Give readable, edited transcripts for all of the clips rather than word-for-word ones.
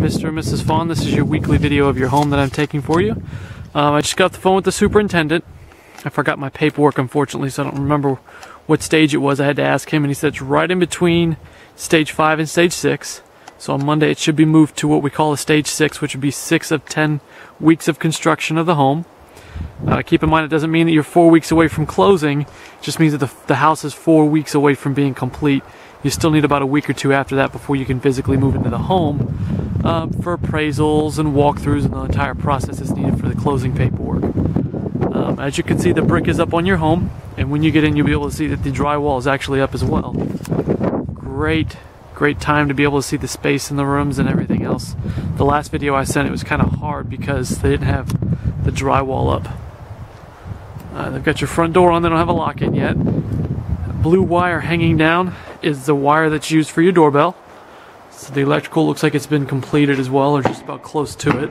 Mr. and Mrs. Fawn. This is your weekly video of your home that I'm taking for you. I just got off the phone with the superintendent. I forgot my paperwork, unfortunately, so I don't remember what stage it was. I had to ask him, and he said it's right in between stage 5 and stage 6. So on Monday it should be moved to what we call a stage 6, which would be 6 of 10 weeks of construction of the home. Keep in mind, it doesn't mean that you're 4 weeks away from closing. It just means that the house is 4 weeks away from being complete. You still need about a week or two after that before you can physically move into the home for appraisals and walkthroughs and the entire process is needed for the closing paperwork. As you can see, the brick is up on your home, and when you get in, you'll be able to see that the drywall is actually up as well. Great time to be able to see the space in the rooms and everything else. The last video I sent, it was kind of hard because they didn't have the drywall up. They've got your front door on, they don't have a lock in yet. Blue wire hanging down is the wire that's used for your doorbell. So the electrical looks like it's been completed as well, or just about close to it.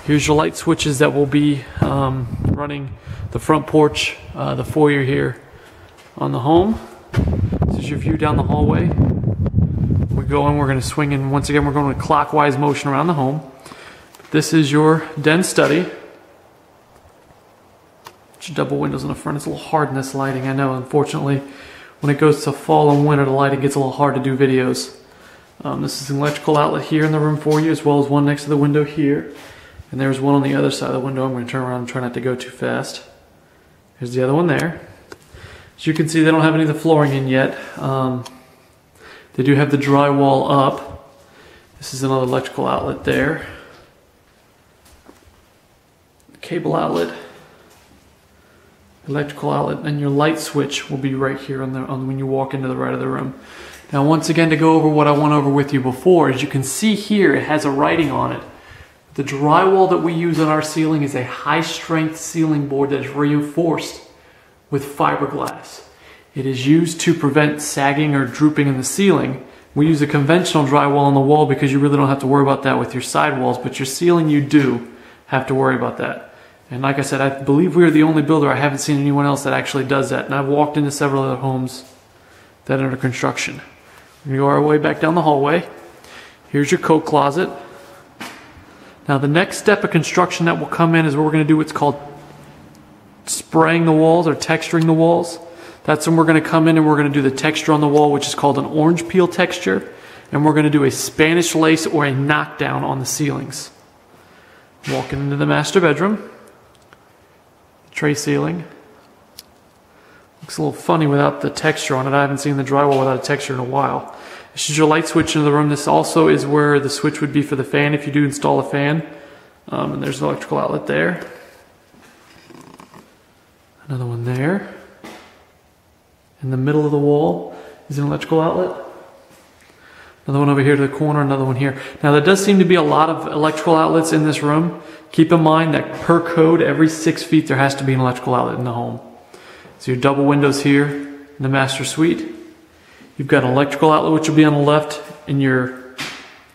Here's your light switches that will be running the front porch, the foyer here on the home. This is your view down the hallway. We're going to swing in, once again we're going in clockwise motion around the home. This is your den study. Double windows in the front. It's a little hard in this lighting, I know. Unfortunately, when it goes to fall and winter, the lighting gets a little hard to do videos. This is an electrical outlet here in the room for you, as well as one next to the window here. And there's one on the other side of the window. I'm going to turn around and try not to go too fast. There's the other one there. As you can see, they don't have any of the flooring in yet. They do have the drywall up. This is another electrical outlet there. Cable outlet. Electrical outlet, and your light switch will be right here on when you walk into the right of the room. Now, once again, to go over what I went over with you before, as you can see here, it has a writing on it. The drywall that we use on our ceiling is a high-strength ceiling board that is reinforced with fiberglass. It is used to prevent sagging or drooping in the ceiling. We use a conventional drywall on the wall because you really don't have to worry about that with your sidewalls, but your ceiling you do have to worry about that. And like I said, I believe we are the only builder. I haven't seen anyone else that actually does that. And I've walked into several other homes that are under construction. We're going to go our way back down the hallway. Here's your coat closet. Now the next step of construction that will come in is where we're going to do what's called spraying the walls or texturing the walls. That's when we're going to come in and we're going to do the texture on the wall, which is called an orange peel texture. And we're going to do a Spanish lace or a knockdown on the ceilings. Walking into the master bedroom. Tray ceiling. Looks a little funny without the texture on it. I haven't seen the drywall without a texture in a while. This is your light switch into the room. This also is where the switch would be for the fan if you do install a fan. And there's an electrical outlet there. Another one there. In the middle of the wall is an electrical outlet. Another one over here to the corner, another one here. Now there does seem to be a lot of electrical outlets in this room. Keep in mind that per code, every 6 feet there has to be an electrical outlet in the home. So your double windows here in the master suite. You've got an electrical outlet which will be on the left, and your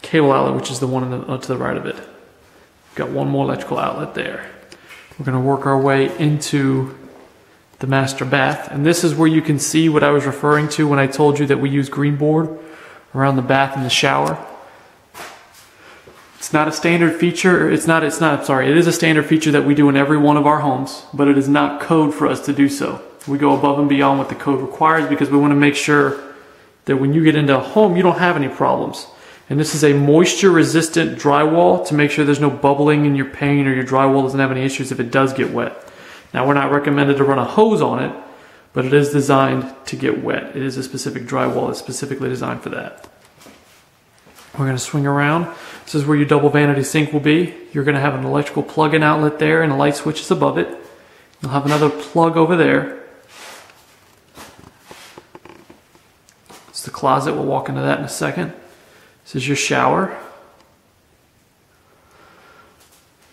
cable outlet which is the one to the right of it. Got one more electrical outlet there. We're going to work our way into the master bath. And this is where you can see what I was referring to when I told you that we use green board around the bath and the shower. It's not a standard feature. It is a standard feature that we do in every one of our homes, but it is not code for us to do so. We go above and beyond what the code requires because we want to make sure that when you get into a home, you don't have any problems. And this is a moisture resistant drywall to make sure there's no bubbling in your pane or your drywall doesn't have any issues if it does get wet. Now, we're not recommended to run a hose on it, but it is designed to get wet. It is a specific drywall that's specifically designed for that. We're going to swing around. This is where your double vanity sink will be. You're going to have an electrical plug-in outlet there and a light switch is above it. You'll have another plug over there. It's the closet. We'll walk into that in a second. This is your shower.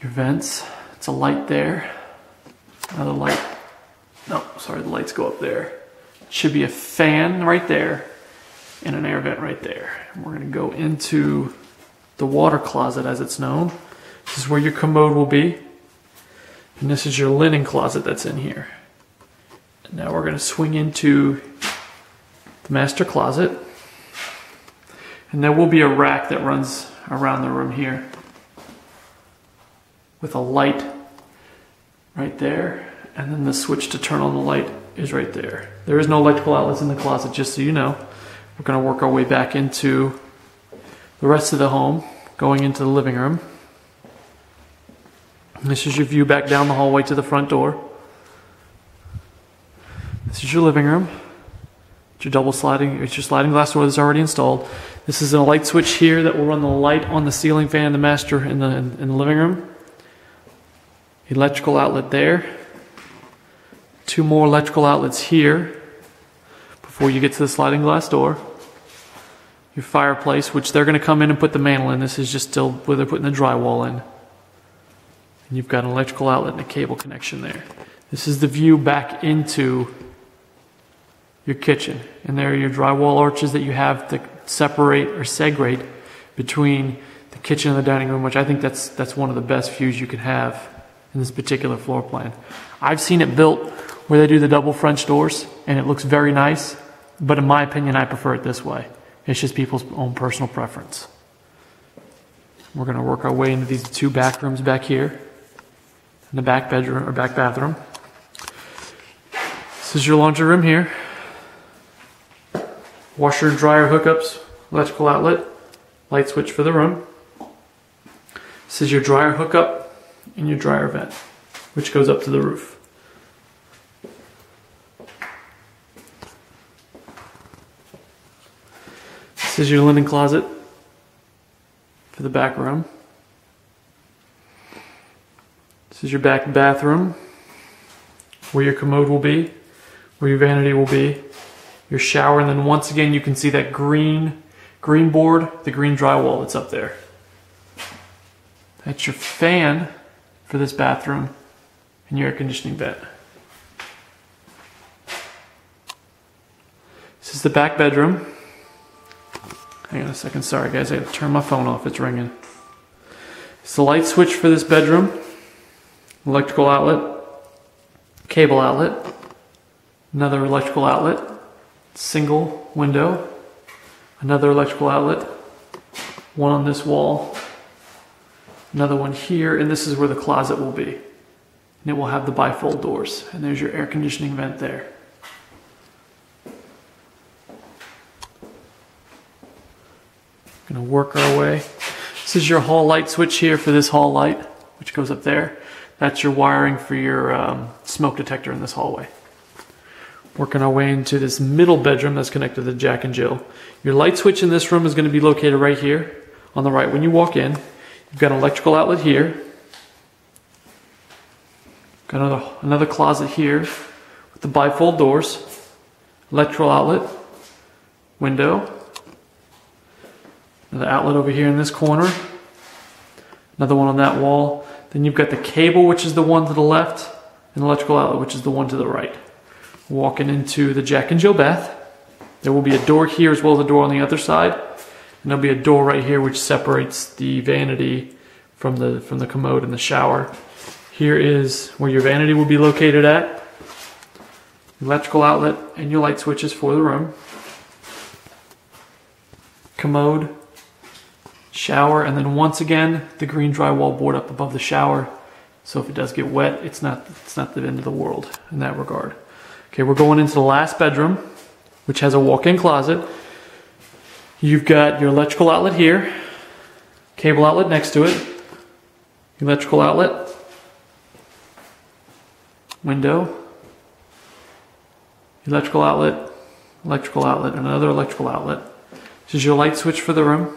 Your vents. It's a light there. Another light. No, sorry, the lights go up there. Should be a fan right there and an air vent right there. And we're going to go into the water closet as it's known. This is where your commode will be. And this is your linen closet that's in here. And now we're going to swing into the master closet. And there will be a rack that runs around the room here with a light right there, and then the switch to turn on the light is right there. There is no electrical outlets in the closet, just so you know. We're going to work our way back into the rest of the home, going into the living room. This is your view back down the hallway to the front door. This is your living room. It's your sliding glass door that's already installed. This is a light switch here that will run the light on the ceiling fan in the master in the living room. Electrical outlet there. 2 more electrical outlets here before you get to the sliding glass door. Your fireplace, which they're going to come in and put the mantle in. This is just still where they're putting the drywall in. And you've got an electrical outlet and a cable connection there. This is the view back into your kitchen. And there are your drywall arches that you have to separate or segregate between the kitchen and the dining room, which I think that's one of the best views you can have in this particular floor plan. I've seen it built where they do the double French doors, and it looks very nice, but in my opinion, I prefer it this way. It's just people's own personal preference. We're going to work our way into these 2 back rooms back here, in the back bedroom or back bathroom. This is your laundry room here. Washer and dryer hookups, electrical outlet, light switch for the room. This is your dryer hookup and your dryer vent, which goes up to the roof. This is your linen closet for the back room. This is your back bathroom, where your commode will be, where your vanity will be, your shower, and then once again you can see that green board, the green drywall that's up there. That's your fan for this bathroom and your air conditioning vent. This is the back bedroom. Hang on a second, sorry guys, I have to turn my phone off, it's ringing. It's the light switch for this bedroom, electrical outlet, cable outlet, another electrical outlet, single window, another electrical outlet, one on this wall, another one here, and this is where the closet will be. And it will have the bifold doors, and there's your air conditioning vent there. Gonna work our way. This is your hall light switch here for this hall light, which goes up there. That's your wiring for your smoke detector in this hallway. Working our way into this middle bedroom that's connected to the Jack and Jill. Your light switch in this room is going to be located right here on the right. When you walk in, you've got an electrical outlet here. Got another closet here with the bifold doors. Electrical outlet, window. Another outlet over here in this corner. Another one on that wall. Then you've got the cable, which is the one to the left, and the electrical outlet, which is the one to the right. Walking into the Jack and Jill bath. There will be a door here as well as a door on the other side. And there'll be a door right here which separates the vanity from the commode and the shower. Here is where your vanity will be located at. Electrical outlet and your light switches for the room. Commode, shower, and then once again the green drywall board up above the shower. So if it does get wet, it's not the end of the world in that regard. Okay, we're going into the last bedroom, which has a walk-in closet. You've got your electrical outlet here, cable outlet next to it, electrical outlet, window, electrical outlet, and another electrical outlet. This is your light switch for the room.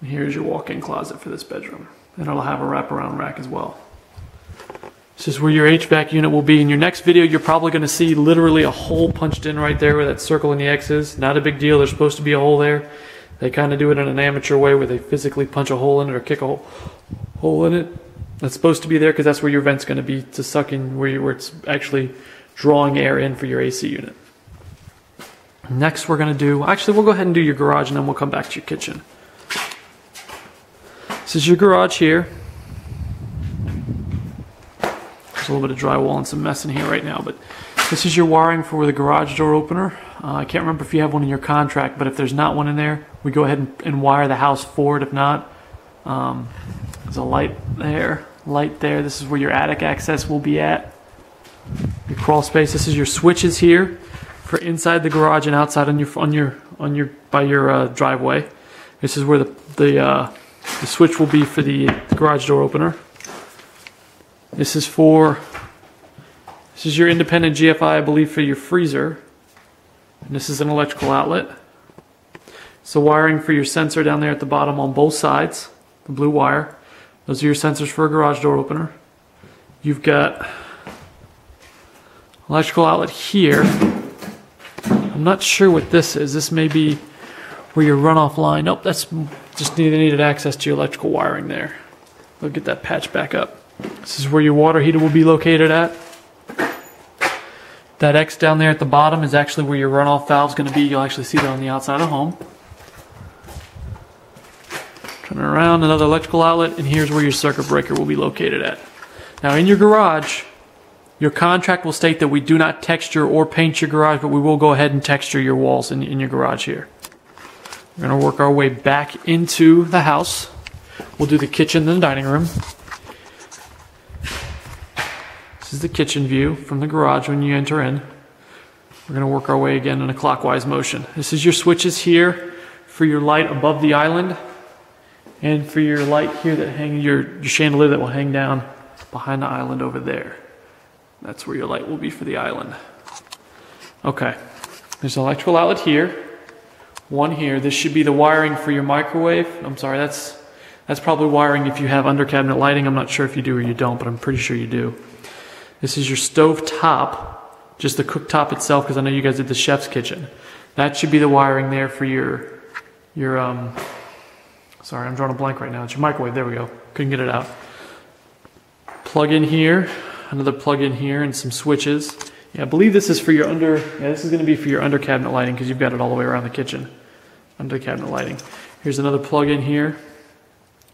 And here's your walk-in closet for this bedroom. And it'll have a wraparound rack as well. This is where your HVAC unit will be. In your next video, you're probably going to see literally a hole punched in right there where that circle in the X is. Not a big deal. There's supposed to be a hole there. They kind of do it in an amateur way where they physically punch a hole in it or kick a hole in it. That's supposed to be there because that's where your vent's going to be to suck in, where it's actually drawing air in for your AC unit. Next we're going to do, actually we'll go ahead and do your garage and then we'll come back to your kitchen. This is your garage here. There's a little bit of drywall and some mess in here right now, but This is your wiring for the garage door opener. I can't remember if you have one in your contract, but if there's not one in there, we go ahead and wire the house for it. If not, there's a light there, light there. This is where your attic access will be at. Your crawl space. This is your switches here for inside the garage and outside by your driveway. This is where the switch will be for the garage door opener. This is your independent GFI, I believe, for your freezer. And this is an electrical outlet. So wiring for your sensor down there at the bottom on both sides, the blue wire. Those are your sensors for a garage door opener. You've got electrical outlet here. I'm not sure what this is. This may be where your runoff line. Nope, that's just needed access to your electrical wiring there. We'll get that patch back up. This is where your water heater will be located at. That X down there at the bottom is actually where your runoff valve is going to be. You'll actually see that on the outside of the home. Turn around, another electrical outlet, and here's where your circuit breaker will be located at. Now in your garage, your contract will state that we do not texture or paint your garage, but we will go ahead and texture your walls in your garage here. We're going to work our way back into the house. We'll do the kitchen and the dining room. This is the kitchen view from the garage when you enter in. We're going to work our way again in a clockwise motion. This is your switches here for your light above the island and for your light here that hang your chandelier that will hang down behind the island over there. That's where your light will be for the island. Okay, there's an electrical outlet here, one here. This should be the wiring for your microwave. I'm sorry, that's probably wiring if you have under cabinet lighting. I'm not sure if you do or you don't, but I'm pretty sure you do. This is your stove top, just the cooktop itself, because I know you guys did the chef's kitchen. That should be the wiring there for your sorry, I'm drawing a blank right now. It's your microwave. There we go. Couldn't get it out. Plug in here, another plug in here, and some switches. Yeah, I believe this is for your this is going to be for your under cabinet lighting because you've got it all the way around the kitchen. Under cabinet lighting. Here's another plug in here.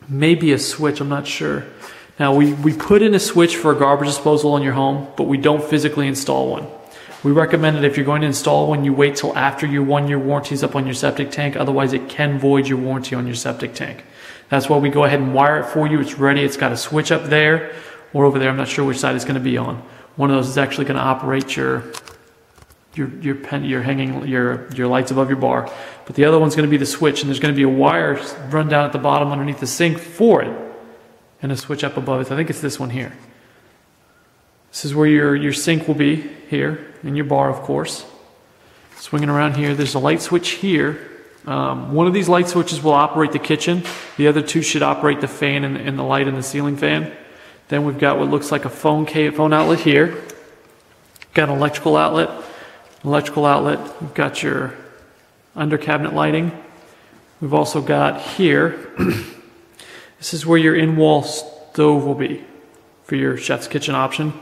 Maybe a switch, I'm not sure. Now we put in a switch for a garbage disposal in your home, but we don't physically install one. We recommend that if you're going to install one, you wait till after your 1-year warranty is up on your septic tank. Otherwise, it can void your warranty on your septic tank. That's why we go ahead and wire it for you. It's ready. It's got a switch up there or over there. I'm not sure which side it's going to be on. One of those is actually going to operate your lights above your bar. But the other one's going to be the switch, and there's going to be a wire run down at the bottom underneath the sink for it, and a switch up above it. I think it's this one here. This is where your sink will be here, and your bar, of course. Swinging around here, there's a light switch here. One of these light switches will operate the kitchen. The other two should operate the fan and the light in the ceiling fan. Then we've got what looks like a phone outlet here. Got an electrical outlet. We've got your under cabinet lighting. We've also got here, this is where your in-wall stove will be for your chef's kitchen option.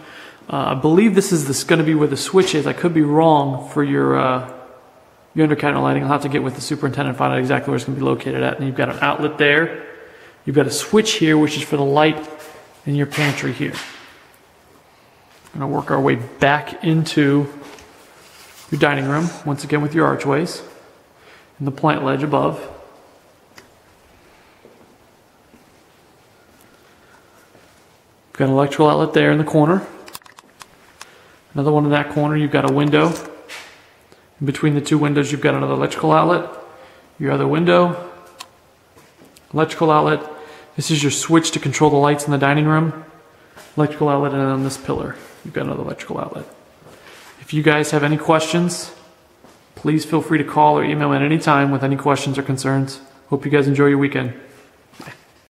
I believe this is going to be where the switch is. I could be wrong for your under cabinet lighting. I'll have to get with the superintendent and find out exactly where it's going to be located at. And you've got an outlet there. You've got a switch here, which is for the light in your pantry here. We're going to work our way back into your dining room, once again with your archways and the plant ledge above. Got an electrical outlet there in the corner. Another one in that corner. You've got a window. In between the two windows, you've got another electrical outlet. Your other window, electrical outlet. This is your switch to control the lights in the dining room. Electrical outlet, and on this pillar, you've got another electrical outlet. If you guys have any questions, please feel free to call or email at any time with any questions or concerns. Hope you guys enjoy your weekend.